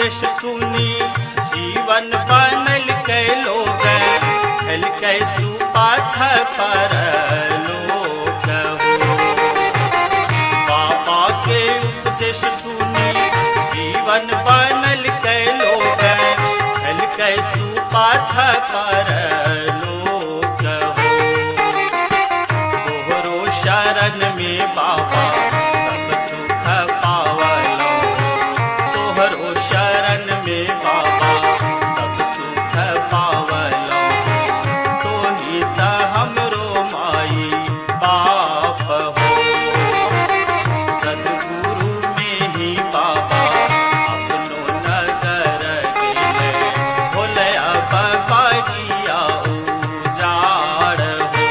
उपदेश सुनी जीवन बनल कै लोग हल कै सुपाथ पर लोग हो। बाबा के उपदेश सुनी जीवन बनल कै लोग हल कै सुपाथ पर लोग हो। तोहरो शरण में बाबा सब सुख पावलो, तोहरो शरण में बाबा सब सुख पावलो। तोही त हमरो माई बाप हो। सद्गुरु में ही बाबा अपनो नगर गेले, भोले अब बगिया उजाड़ हो।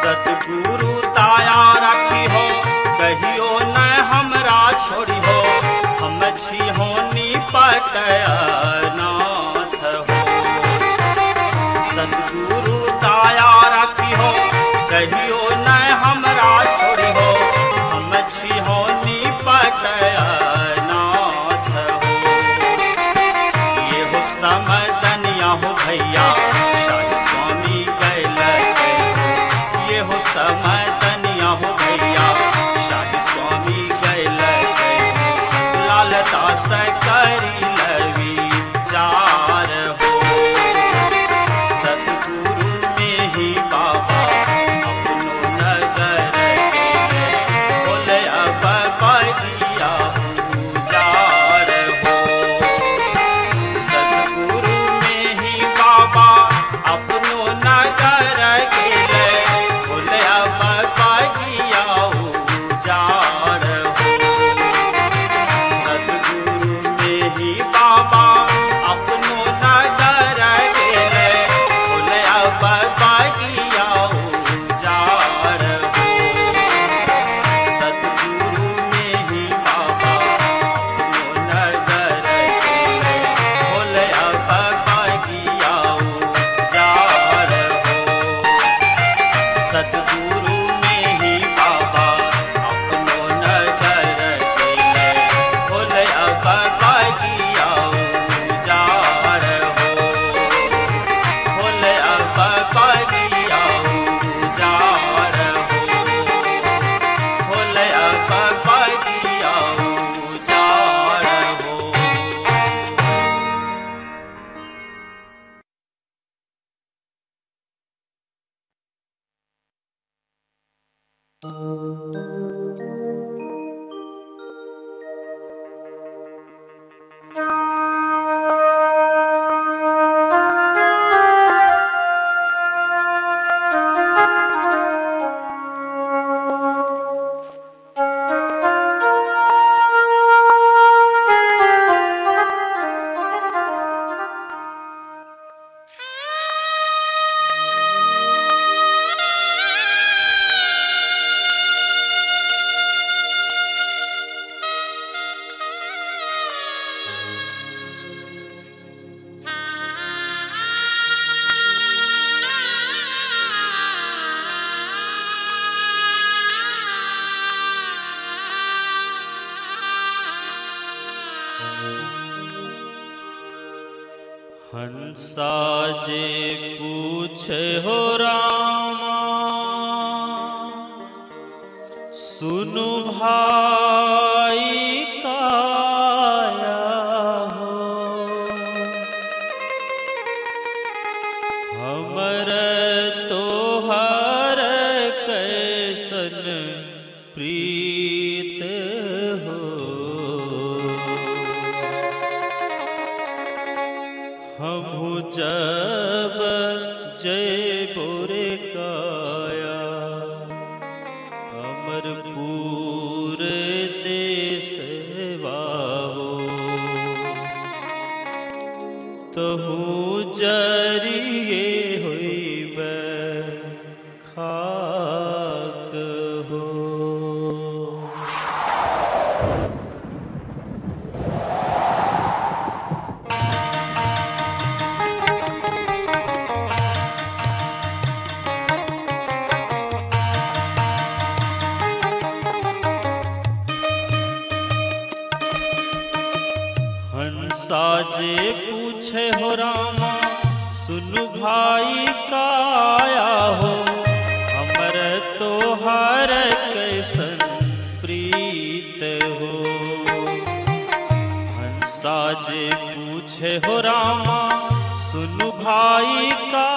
सद्गुरु ताया राखी हो, कहियो न हमरा छोड़ी हो। हम छी हो निपट अनाथ हो। सद्गुरु ताया राखी हो, कहियो न हमरा छोड़ी हो। हम छी हो निपट अनाथ हो। ये हो समदनिया हो भैया शाही स्वामी गैल ये हो समदनिया हो भैया शाही स्वामी गैल लालता से करी लवी चार हो। सद्गुरु में ही बाबा अपनो नगर गेले, बोले अब बगिया उजाड़ हो। सद्गुरु में ही बाबा अपनो नगर गेले, बोले अब बगिया उजाड़ हो। सद्गुरु में ही बाबा अपनो नगर गेले, बोले अब बगिया उजाड़ हो। सद्गुरु में ही बाबा अपनो नगर गेले, बोले अब बगिया उजाड़ हो। सद्गुरु में ही बाबा अपनो नगर गेले, बोले अब बगिया उजाड़ हो। बोले अब बगिया उजाड़ हो। बोले अब बगिया उजाड़ हो। हंसा जे पूछे हो रामा, सुनु भाई काया हो। हमर तोहर कैसन प्रीत हो। हमहु जब जयबो रे काया, अमरपुर देशवा हो। तहु जरिए हंसा जे पूछे हो रामा सुनु भाई काया हो, हमर तोहर कैसन प्रीत हो। हंसा जे पूछे हो रामा सुनु भाई का